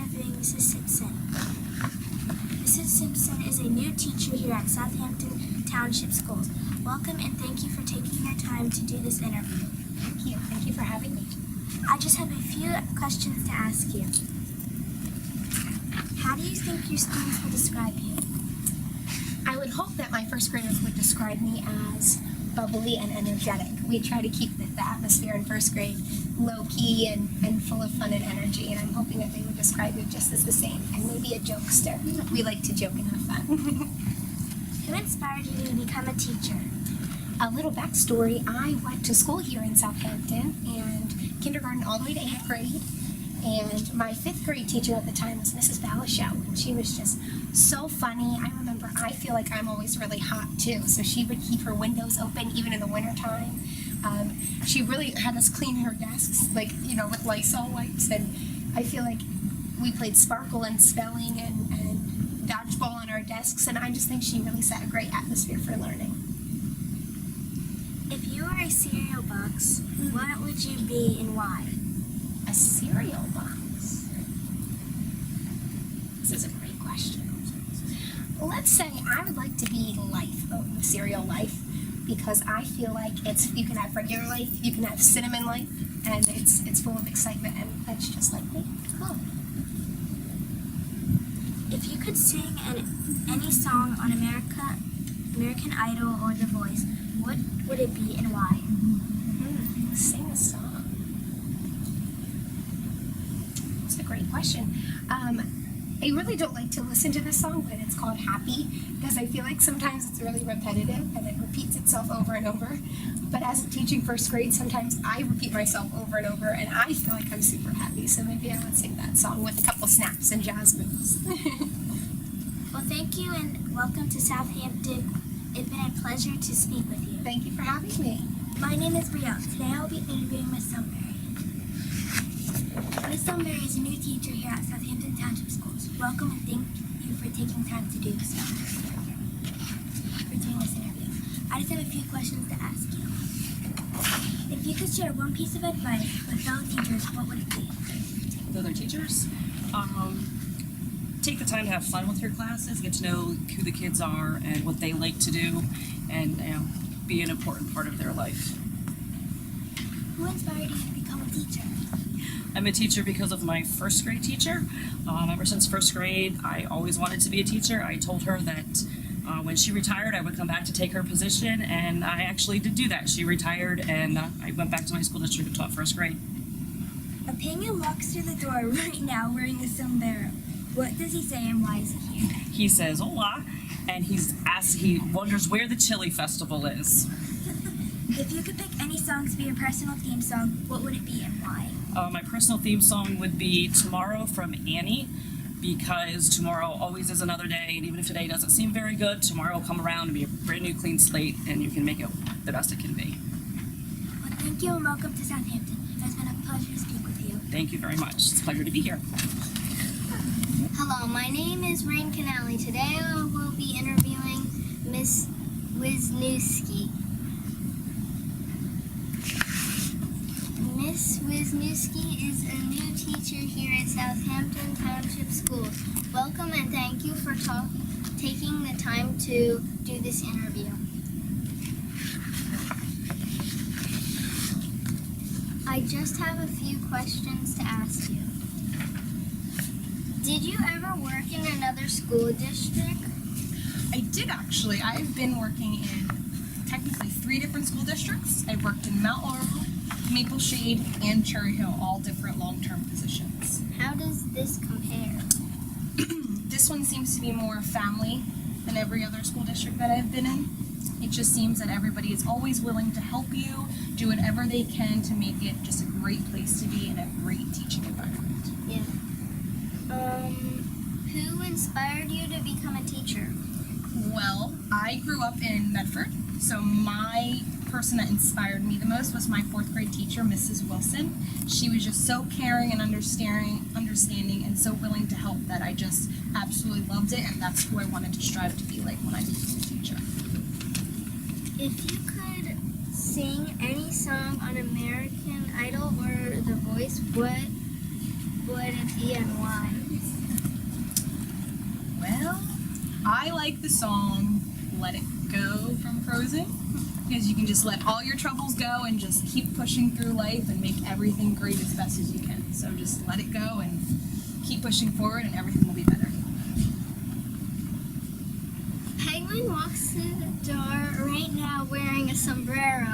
interviewing Mrs. Simpson. Mrs. Simpson is a new teacher here at Southampton Township School. Welcome and thank you for taking your time to do this interview. Thank you. Thank you for having me. I just have a few questions to ask you. How do you think your students will describe you? I would hope that my first graders would describe me as bubbly and energetic. We try to keep the atmosphere in first grade low-key and full of fun and energy, and I'm hoping that they would describe me just as the same, and maybe a jokester. We like to joke and have fun. Who inspired you to become a teacher? A little backstory, I went to school here in Southampton, and kindergarten all the way to 8th grade, and my 5th grade teacher at the time was Mrs. Balashow, and she was just so funny. I remember I feel like I'm always really hot too, so she would keep her windows open even in the wintertime. She really had us clean her desks, like, with Lysol wipes, and I feel like we played sparkle and spelling and dodgeball on our desks, and I just think she really set a great atmosphere for learning. If you were a cereal box, what would you be and why? A cereal box? This is a great question. Let's say I would like to be Life, the cereal Life, because I feel like you can have regular Life, you can have cinnamon Life, and it's full of excitement, and that's just like me. Cool. If you could sing any song on American Idol or The Voice, what would it be and why? Sing a song. That's a great question. I really don't like to listen to this song, but it's called Happy, because I feel like sometimes it's really repetitive and it repeats itself over and over. But as teaching first grade, sometimes I repeat myself over and over, and I feel like I'm super happy, so maybe I would sing that song with a couple snaps and jazz moves. Well, thank you and welcome to Southampton. It's been a pleasure to speak with you. Thank you for having me. My name is Brielle. Today I'll be interviewing Miss Sunbury. Miss Sunbury is a new teacher here at Southampton Township Schools. Welcome and thank you for taking time to do this interview. I just have a few questions to ask you. If you could share one piece of advice with fellow teachers, what would it be? With other teachers? Take the time to have fun with your classes, get to know who the kids are and what they like to do, and be an important part of their life. Who inspired you to become a teacher? I'm a teacher because of my first grade teacher. Ever since first grade, I always wanted to be a teacher. I told her that when she retired, I would come back to take her position, and I actually did do that. She retired, and I went back to my school district and taught first grade. A penguin walks through the door right now wearing a sombrero. What does he say and why is he here? He says hola, and he wonders where the chili festival is. If you could pick any song to be your personal theme song, what would it be and why? My personal theme song would be Tomorrow from Annie, because tomorrow always is another day, and even if today doesn't seem very good, tomorrow will come around and be a brand new clean slate, and you can make it the best it can be. Well, thank you and welcome to Southampton. It's been a pleasure to speak with you. Thank you very much. It's a pleasure to be here. Hello, my name is Rain Canali. Today I will be interviewing Miss Wisniewski. Miss Wisniewski is a new teacher here at Southampton Township School. Welcome and thank you for taking the time to do this interview. I just have a few questions to ask you. Did you ever work in another school district? I did actually. I've been working in technically 3 different school districts. I've worked in Mount Laurel, Maple Shade, and Cherry Hill, all different long-term positions. How does this compare? This one seems to be more family than every other school district that I've been in. It just seems that everybody is always willing to help you, do whatever they can to make it just a great place to be and a great teaching environment. Yeah. Who inspired you to become a teacher? Well, I grew up in Medford, so my person that inspired me the most was my 4th grade teacher, Mrs. Wilson. She was just so caring and understanding and so willing to help that I just absolutely loved it, and that's who I wanted to strive to be like when I became a teacher. If you could sing any song on American Idol or The Voice, what would it be and why? I like the song Let It Go from Frozen, because you can just let all your troubles go and just keep pushing through life and make everything great as best as you can. So just let it go and keep pushing forward and everything will be better. Penguin walks through the door right now wearing a sombrero.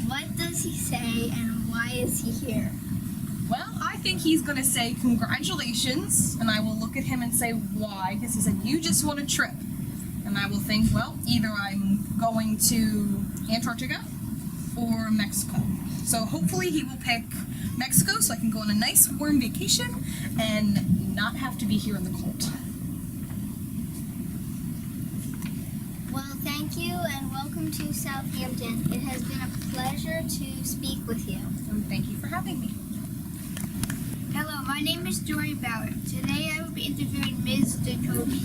What does he say and why is he here? Well, I think he's going to say congratulations, and I will look at him and say why, because he said, you just won a trip. And I will think, well, either I'm going to Antarctica or Mexico. So hopefully he will pick Mexico so I can go on a nice warm vacation and not have to be here in the cold. Well, thank you and welcome to Southampton. It has been a pleasure to speak with you. And thank you for having me. Hello, my name is Jory Bauer. Today I will be interviewing Ms. Jacoby.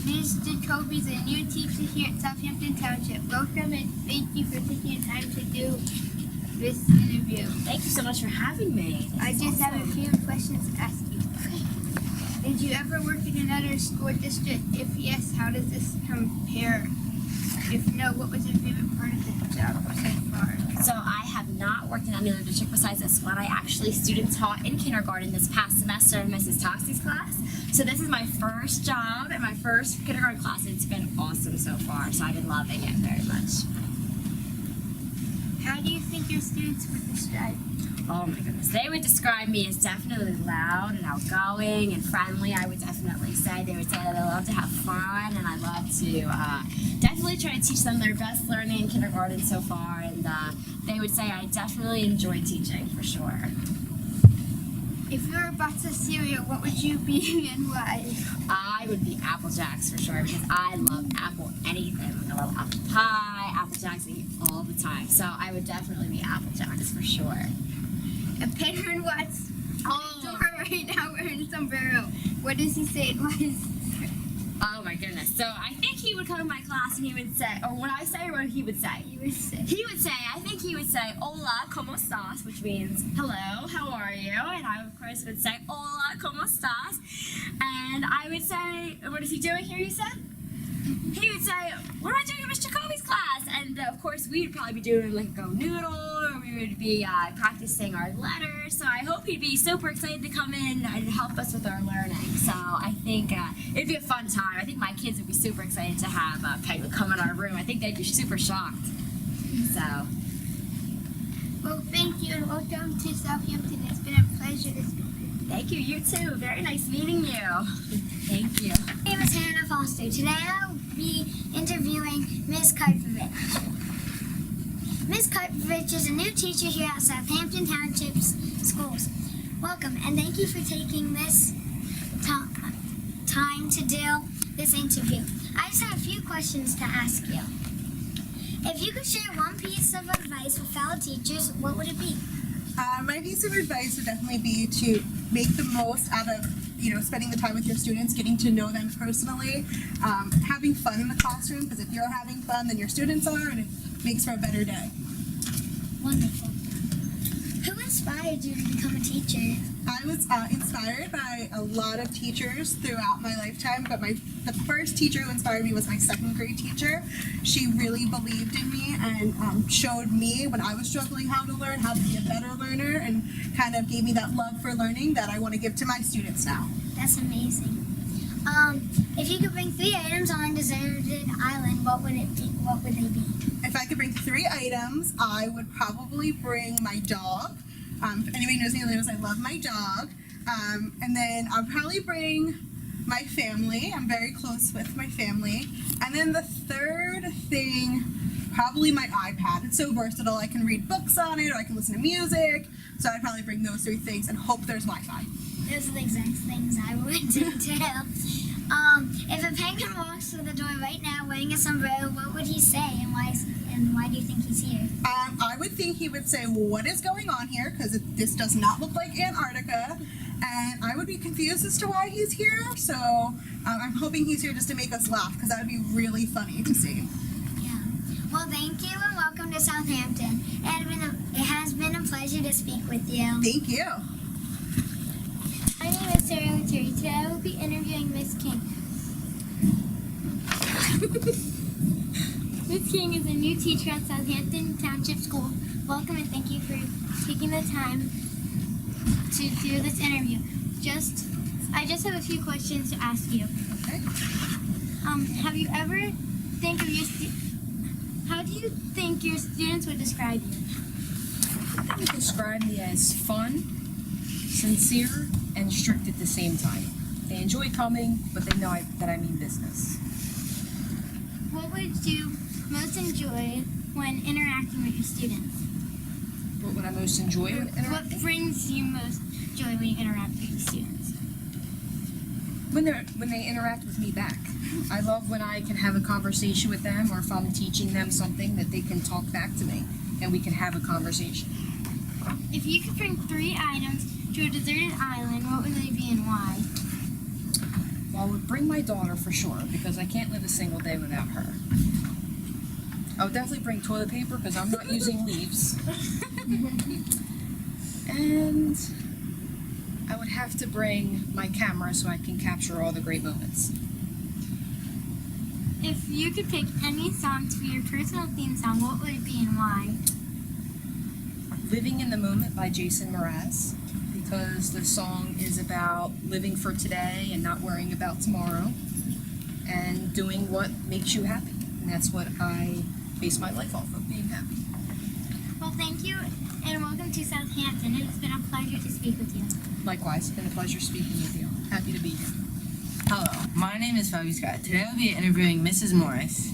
Ms. Jacoby is a new teacher here at Southampton Township. Welcome and thank you for taking the time to do this interview. Thank you so much for having me. I just have a few questions to ask you. Did you ever work in another school district? If yes, how does this compare? If no, what was your favorite part of the job so far? So I have not worked in any other district besides this one. I actually student taught in kindergarten this past semester in Mrs. Toxie's class. So this is my first job and my first kindergarten class, and it's been awesome so far. So I've been loving it very much. How do you think your students would describe you? Oh my goodness. They would describe me as definitely loud and outgoing and friendly. I would definitely say they would say that I love to have fun and I love to definitely try to teach them their best learning in kindergarten so far. And they would say I definitely enjoy teaching for sure. If you were a box of cereal, what would you be and why? I would be Apple Jacks for sure because I love apple anything. Like I love apple pie, Apple Jacks, I eat all the time. So I would definitely be Apple Jacks for sure. A penguin walks door right now wearing a sombrero. What does he say and why is Oh my goodness. So I think he would come to my class and he would say, or what I say or what he would say? he would say? I think he would say, hola, ¿cómo estás? Which means, hello, how are you? And I, of course, would say, hola, ¿cómo estás? And I would say, what is he doing here, you said? He would say, what am I doing in Miss Jacoby's class? And, of course, we'd probably be doing, like, a go noodle, or we would be practicing our letters. So I hope he'd be super excited to come in and help us with our learning. So I think it'd be a fun time. I think my kids would be super excited to have Penguin come in our room. I think they'd be super shocked. So. Well, thank you and welcome to Southampton. It's been a pleasure to speak with you. Thank you. You too. Very nice meeting you. Thank you. My name is Hannah Foster. Today I'll be interviewing Ms. Kuiprovich. Ms. Kuiprovich is a new teacher here at Southampton Township Schools. Welcome and thank you for taking this time to do this interview. I just have a few questions to ask you. If you could share one piece of advice with fellow teachers, what would it be? My piece of advice would definitely be to make the most out of, spending the time with your students, getting to know them personally, having fun in the classroom, because if you're having fun, then your students are, and it makes for a better day. Wonderful. Who inspired you to become a teacher? I was inspired by a lot of teachers throughout my lifetime, but the first teacher who inspired me was my second grade teacher. She really believed in me and showed me when I was struggling how to learn, how to be a better learner, and kind of gave me that love for learning that I want to give to my students now. That's amazing. If you could bring 3 items on a deserted island, what would it be? What would they be? If I could bring 3 items, I would probably bring my dog. If anybody knows me, knows I love my dog. And then I'll probably bring my family. I'm very close with my family. And then the third thing, probably my iPad. It's so versatile. I can read books on it, or I can listen to music. So I'd probably bring those 3 things and hope there's Wi-Fi. Those are the exact things I would do too. If a penguin walks through the door right now wearing a sombrero, what would he say and why do you think he's here? I would think he would say, what is going on here? Because this does not look like Antarctica. And I would be confused as to why he's here. So I'm hoping he's here just to make us laugh, because that would be really funny to see. Yeah. Well, thank you and welcome to Southampton. It has been a pleasure to speak with you. Thank you. My name is Sarah Terry. Today I will be interviewing Miss King. Miss King is a new teacher at Southampton Township School. Welcome and thank you for taking the time to do this interview. I just have a few questions to ask you. Okay. Have you ever think of how do you think your students would describe you? They would describe me as fun, sincere, and strict at the same time. They enjoy coming, but they know that I mean business. What would you most enjoy when interacting with your students? What would I most enjoy when What interacting? brings you most joy when you interact with your students? When they interact with me back. I love when I can have a conversation with them, or if I'm teaching them something that they can talk back to me and we can have a conversation. If you could bring 3 items to a deserted island, what would they be and why? Well, I would bring my daughter for sure, because I can't live a single day without her. I would definitely bring toilet paper because I'm not using leaves. And I would have to bring my camera so I can capture all the great moments. If you could pick any song to be your personal theme song, what would it be and why? Living in the Moment by Jason Mraz, because the song is about living for today and not worrying about tomorrow and doing what makes you happy. And that's what I base my life off of, being happy. Well, thank you and welcome to Southampton. It has been a pleasure to speak with you. Likewise, it's been a pleasure speaking with you. Happy to be here. Hello, my name is Fabi Scott. Today I'll be interviewing Mrs. Morris.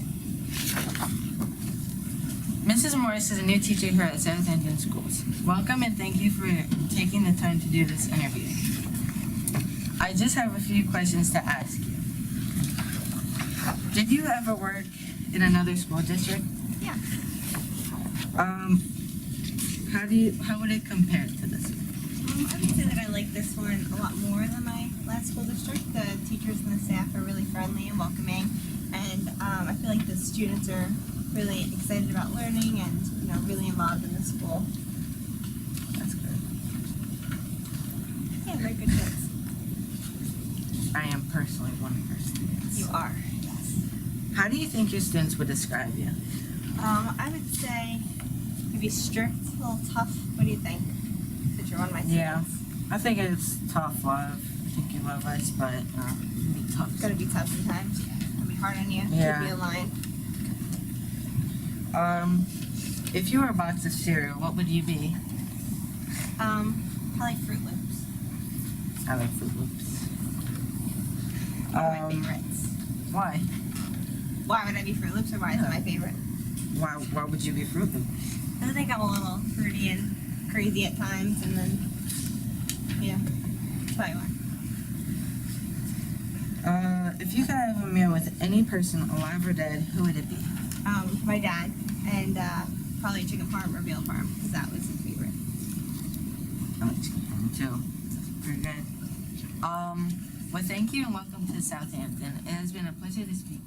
Mrs. Morris is a new teacher here at Southampton Schools. Welcome and thank you for taking the time to do this interview. I just have a few questions to ask you. Did you ever work in another school district? Yeah. How would it compare to this one? I would say that I like this one a lot more than my last school district. The teachers and the staff are really friendly and welcoming, and I feel like the students are really excited about learning and really involved in the school. That's good. Yeah, they're good kids. I am personally one of your students. You are. Yes. How do you think your students would describe you? I would say maybe strict, a little tough. What do you think? Since you're one of my students. Yeah, I think it's tough love. I think you love us, but it can be tough. It's gonna be tough sometimes. It's gonna be hard on you. Yeah. Should be a line. If you were a box of cereal, what would you be? Probably Fruit Loops. I like Fruit Loops. One of my favorites. Why? Why would I be Fruit Loops, or why is it my favorite? Why would you be Fruit Loops? I think I'm a little fruity and crazy at times, and then that's probably why. If you could have a meal with any person, alive or dead, who would it be? My dad, and probably chicken parm or veal parm, because that was his favorite. I like chicken parm too. Pretty good. Well, thank you and welcome to Southampton. It has been a pleasure to speak.